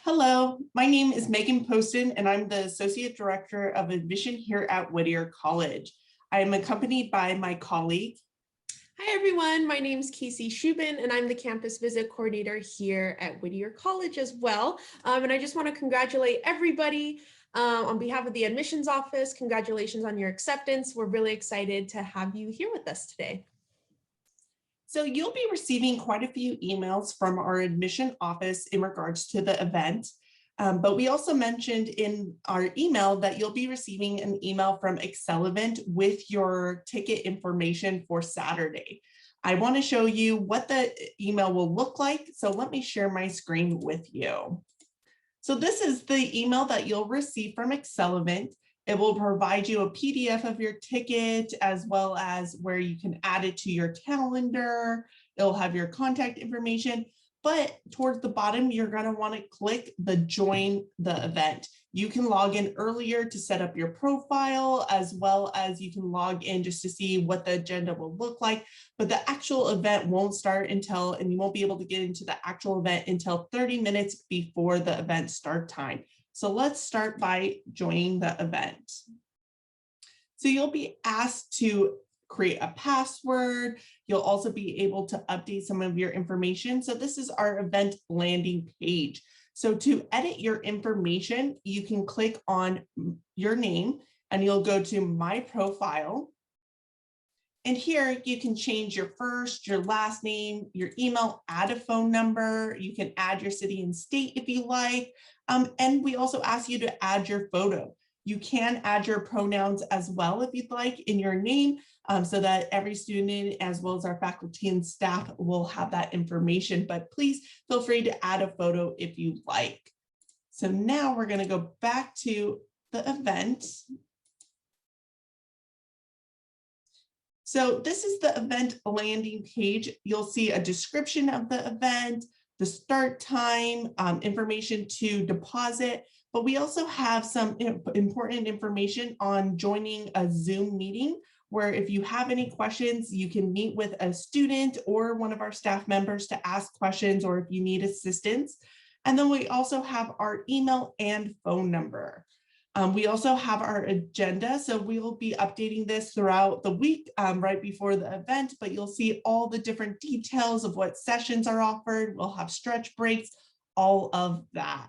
Hello, my name is Megan Poston and I'm the Associate Director of Admission here at Whittier College. I am accompanied by my colleague. Hi everyone, my name is Casey Shubin and I'm the Campus Visit Coordinator here at Whittier College as well. And I just want to congratulate everybody on behalf of the admissions office. Congratulations on your acceptance. We're really excited to have you here with us today. So you'll be receiving quite a few emails from our admission office in regards to the event. But we also mentioned in our email that you'll be receiving an email from Accelerant with your ticket information for Saturday. I want to show you what the email will look like. So let me share my screen with you. So this is the email that you'll receive from Accelerant. It will provide you a PDF of your ticket as well as where you can add it to your calendar. It'll have your contact information, but towards the bottom, you're going to want to click the join the event. You can log in earlier to set up your profile, as well as you can log in just to see what the agenda will look like, but the actual event won't start until, and you won't be able to get into the actual event until 30 minutes before the event start time. So let's start by joining the event. So you'll be asked to create a password. You'll also be able to update some of your information. So this is our event landing page. So to edit your information, you can click on your name and you'll go to My Profile. And here you can change your first, your last name, your email, add a phone number. You can add your city and state if you like. And we also ask you to add your photo. You can add your pronouns as well if you'd like in your name, so that every student as well as our faculty and staff will have that information, but please feel free to add a photo if you like. So now we're going to go back to the event. So this is the event landing page. You'll see a description of the event, the start time, information to deposit, but we also have some important information on joining a Zoom meeting, where if you have any questions, you can meet with a student or one of our staff members to ask questions, or if you need assistance. And then we also have our email and phone number. We also have our agenda, so we will be updating this throughout the week right before the event, but you'll see all the different details of what sessions are offered. We'll have stretch breaks, all of that.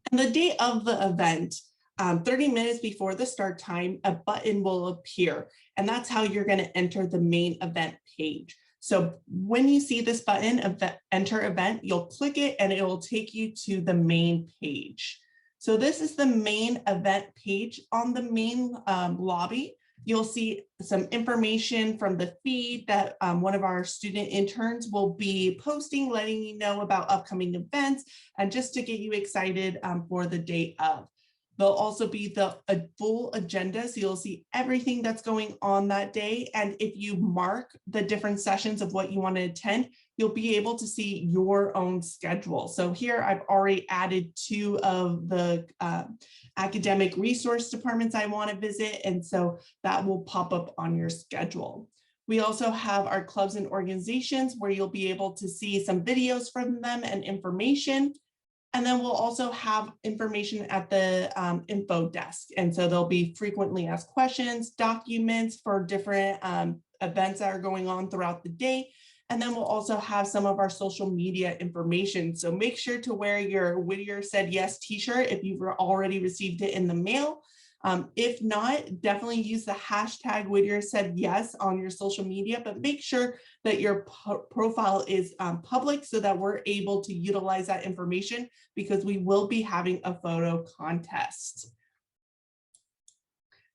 And the day of the event, 30 minutes before the start time, a button will appear, and that's how you're going to enter the main event page. So when you see this button, enter event, you'll click it and it will take you to the main page. So this is the main event page. On the main lobby, you'll see some information from the feed that one of our student interns will be posting, letting you know about upcoming events and just to get you excited for the day of. There'll also be the full agenda, so you'll see everything that's going on that day. And if you mark the different sessions of what you want to attend, you'll be able to see your own schedule. So here I've already added 2 of the academic resource departments I want to visit, and so that will pop up on your schedule. We also have our clubs and organizations where you'll be able to see some videos from them and information. And then we'll also have information at the info desk. And so there'll be frequently asked questions, documents for different events that are going on throughout the day. And then we'll also have some of our social media information. So make sure to wear your Whittier Said Yes t-shirt if you've already received it in the mail. If not, definitely use the hashtag Whittier Said Yes on your social media, but make sure that your profile is public so that we're able to utilize that information, because we will be having a photo contest.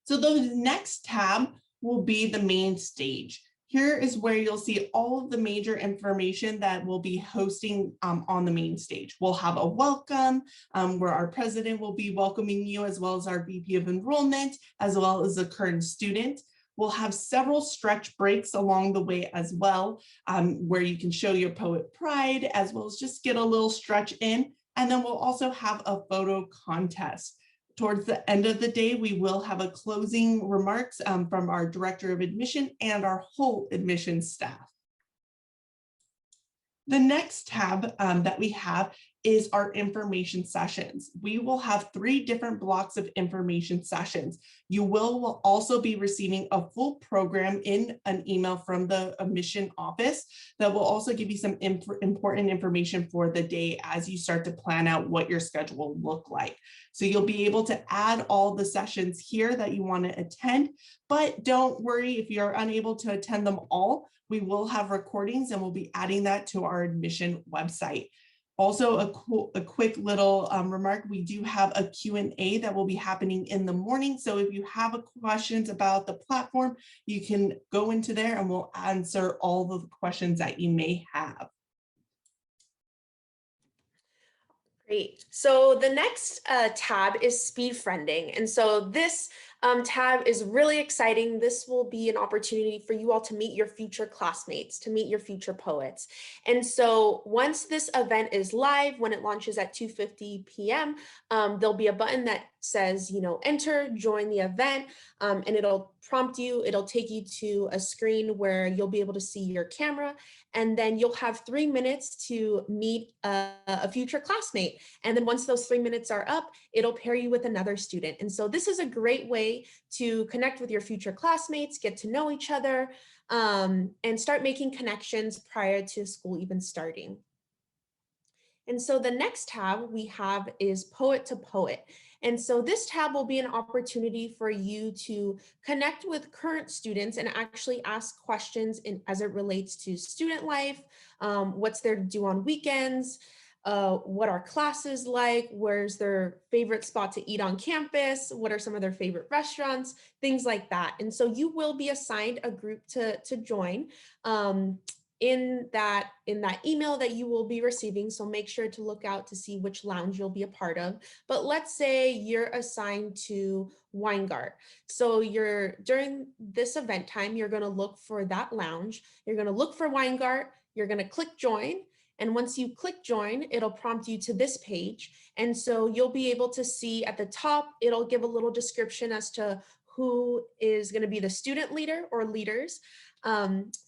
So the next tab will be the main stage. Here is where you'll see all of the major information that we'll be hosting on the main stage. We'll have a welcome where our president will be welcoming you, as well as our VP of enrollment, as well as a current student. We'll have several stretch breaks along the way as well, where you can show your poet pride, as well as just get a little stretch in. And then we'll also have a photo contest. Towards the end of the day, we will have a closing remarks from our director of admission and our whole admissions staff. The next tab that we have is our information sessions. We will have 3 different blocks of information sessions. You will also be receiving a full program in an email from the admission office that will also give you some important information for the day as you start to plan out what your schedule will look like. So you'll be able to add all the sessions here that you want to attend, but don't worry if you're unable to attend them all. We will have recordings and we'll be adding that to our admission website. Also, a quick little remark, we do have a Q&A that will be happening in the morning. So if you have questions about the platform, you can go into there and we'll answer all of the questions that you may have. Great. So the next tab is speed friending. And so this tab is really exciting. This will be an opportunity for you all to meet your future classmates, to meet your future poets. And so once this event is live, when it launches at 2:50 p.m., there'll be a button that says, enter, join the event, and it'll prompt you. It'll take you to a screen where you'll be able to see your camera, and then you'll have 3 minutes to meet a future classmate. And then once those 3 minutes are up, it'll pair you with another student. And so this is a great way to connect with your future classmates, get to know each other, and start making connections prior to school even starting. And so the next tab we have is Poet to Poet. And so this tab will be an opportunity for you to connect with current students and actually ask questions as it relates to student life, what's their do on weekends, what are classes like, where's their favorite spot to eat on campus, what are some of their favorite restaurants, things like that. And so you will be assigned a group to join. In that email that you will be receiving. So make sure to look out to see which lounge you'll be a part of. But let's say you're assigned to Weingart. So during this event time, you're going to look for that lounge. You're going to look for Weingart. You're going to click join. And once you click join, it'll prompt you to this page. And so you'll be able to see at the top, it'll give a little description as to who is going to be the student leader or leaders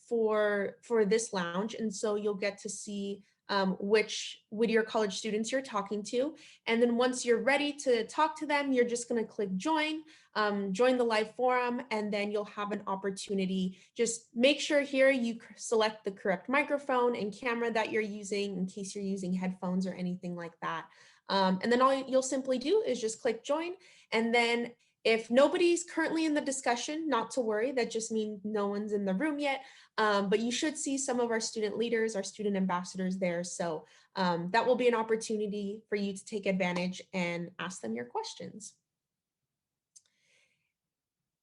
for this lounge. And so you'll get to see which Whittier College students you're talking to. And then once you're ready to talk to them, you're just going to click join, join the live forum, and then you'll have an opportunity. Just make sure here you select the correct microphone and camera that you're using in case you're using headphones or anything like that. And then all you'll simply do is just click join. And then if nobody's currently in the discussion, not to worry, that just means no one's in the room yet, but you should see some of our student leaders, our student ambassadors there. So that will be an opportunity for you to take advantage and ask them your questions.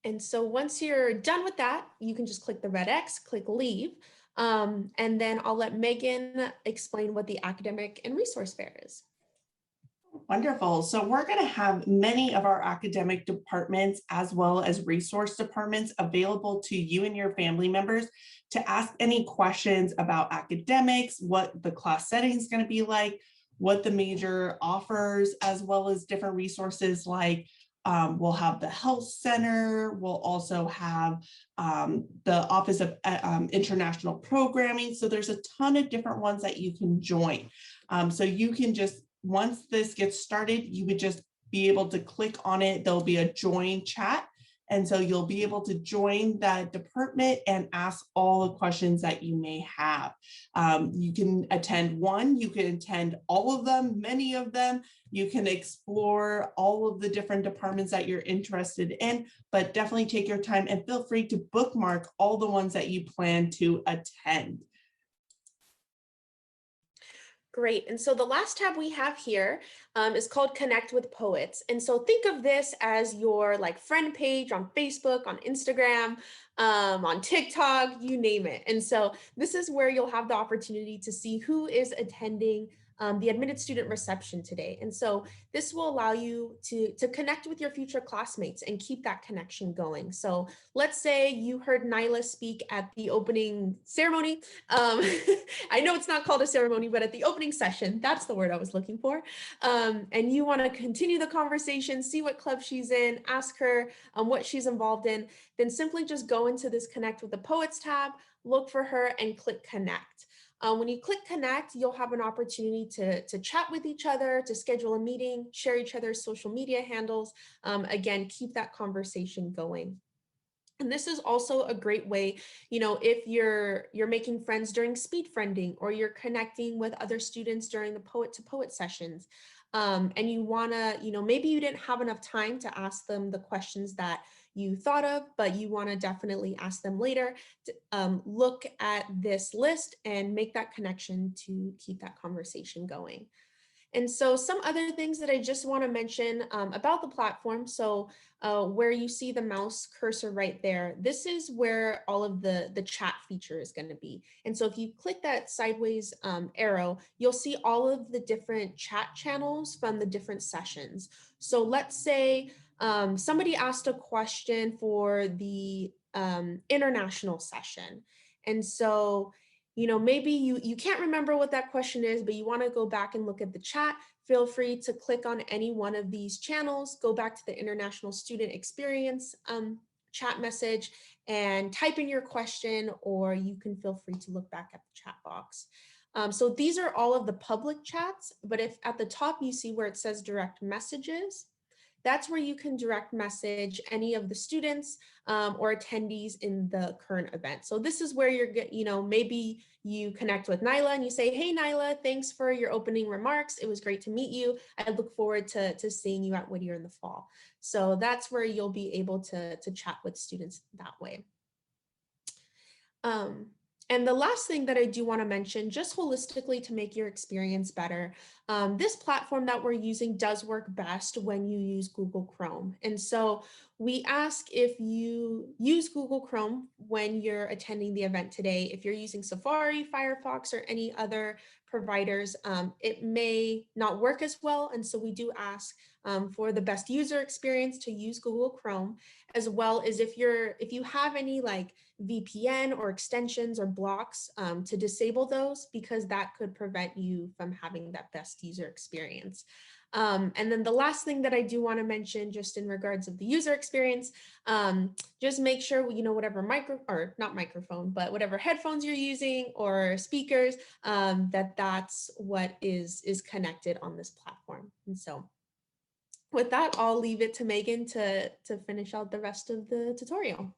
And so once you're done with that, you can just click the red X, click leave, and then I'll let Megan explain what the academic and resource fair is. Wonderful. So we're going to have many of our academic departments as well as resource departments available to you and your family members to ask any questions about academics, what the class setting is going to be like, what the major offers, as well as different resources like we'll have the health center. We'll also have the Office of International Programming. So there's a ton of different ones that you can join. So you can just, once this gets started, you would just be able to click on it. There'll be a join chat. And so you'll be able to join that department and ask all the questions that you may have. You can attend one, you can attend all of them, many of them. You can explore all of the different departments that you're interested in, but definitely take your time and feel free to bookmark all the ones that you plan to attend. Great. And so the last tab we have here is called Connect with Poets. And so think of this as your friend page on Facebook, on Instagram, on TikTok, you name it. And so this is where you'll have the opportunity to see who is attending the admitted student reception today. And so this will allow you to connect with your future classmates and keep that connection going. So let's say you heard Nyla speak at the opening ceremony. I know it's not called a ceremony, but at the opening session, that's the word I was looking for. And you want to continue the conversation, see what club she's in, ask her what she's involved in, then simply just go into this Connect with the Poets tab, look for her and click connect. When you click connect, you'll have an opportunity to chat with each other, to schedule a meeting, share each other's social media handles. Again, keep that conversation going. And this is also a great way, if you're making friends during speed friending, or you're connecting with other students during the poet to poet sessions, and you want to, maybe you didn't have enough time to ask them the questions that you thought of, but you want to definitely ask them later. Look at this list and make that connection to keep that conversation going. And so some other things that I just want to mention about the platform. So where you see the mouse cursor right there, this is where all of the chat feature is going to be. And so if you click that sideways arrow, you'll see all of the different chat channels from the different sessions. So let's say somebody asked a question for the international session. And so maybe you can't remember what that question is, but you want to go back and look at the chat. Feel free to click on any one of these channels, go back to the International Student Experience chat message and type in your question, or you can feel free to look back at the chat box. So these are all of the public chats, but if at the top you see where it says direct messages, that's where you can direct message any of the students or attendees in the current event. So this is where maybe you connect with Nyla and you say, hey, Nyla, thanks for your opening remarks. It was great to meet you. I look forward to seeing you at Whittier in the fall. So that's where you'll be able to chat with students that way. And the last thing that I do want to mention, just holistically to make your experience better, this platform that we're using does work best when you use Google Chrome. And so we ask if you use Google Chrome when you're attending the event today. If you're using Safari, Firefox, or any other providers, it may not work as well. And so we do ask for the best user experience to use Google Chrome, as well as if you have any like VPN or extensions or blocks to disable those, because that could prevent you from having that best user experience. And then the last thing that I do want to mention, just in regards of the user experience, just make sure, whatever not microphone, but whatever headphones you're using or speakers, that's what is connected on this platform. And so with that, I'll leave it to Megan to finish out the rest of the tutorial.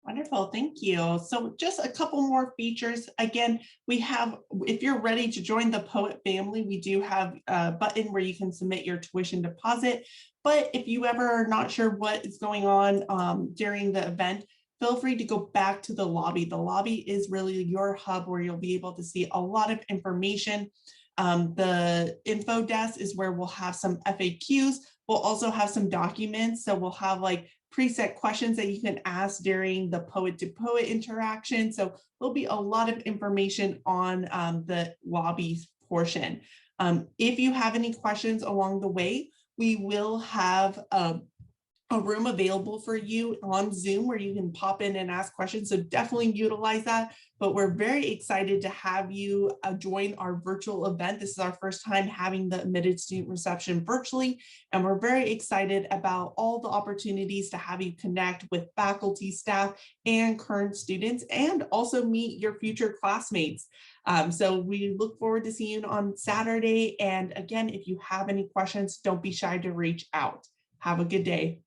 Wonderful, thank you. So just a couple more features. Again, we have, if you're ready to join the Poet family, we do have a button where you can submit your tuition deposit. But if you ever are not sure what is going on during the event, feel free to go back to the lobby. The lobby is really your hub where you'll be able to see a lot of information. The info desk is where we'll have some FAQs. We'll also have some documents. So we'll have like preset questions that you can ask during the poet to poet interaction. So there'll be a lot of information on the lobby portion. If you have any questions along the way, we will have a room available for you on Zoom where you can pop in and ask questions. So definitely utilize that. But we're very excited to have you join our virtual event. This is our first time having the admitted student reception virtually. And we're very excited about all the opportunities to have you connect with faculty, staff, and current students, and also meet your future classmates. So we look forward to seeing you on Saturday. And again, if you have any questions, don't be shy to reach out. Have a good day.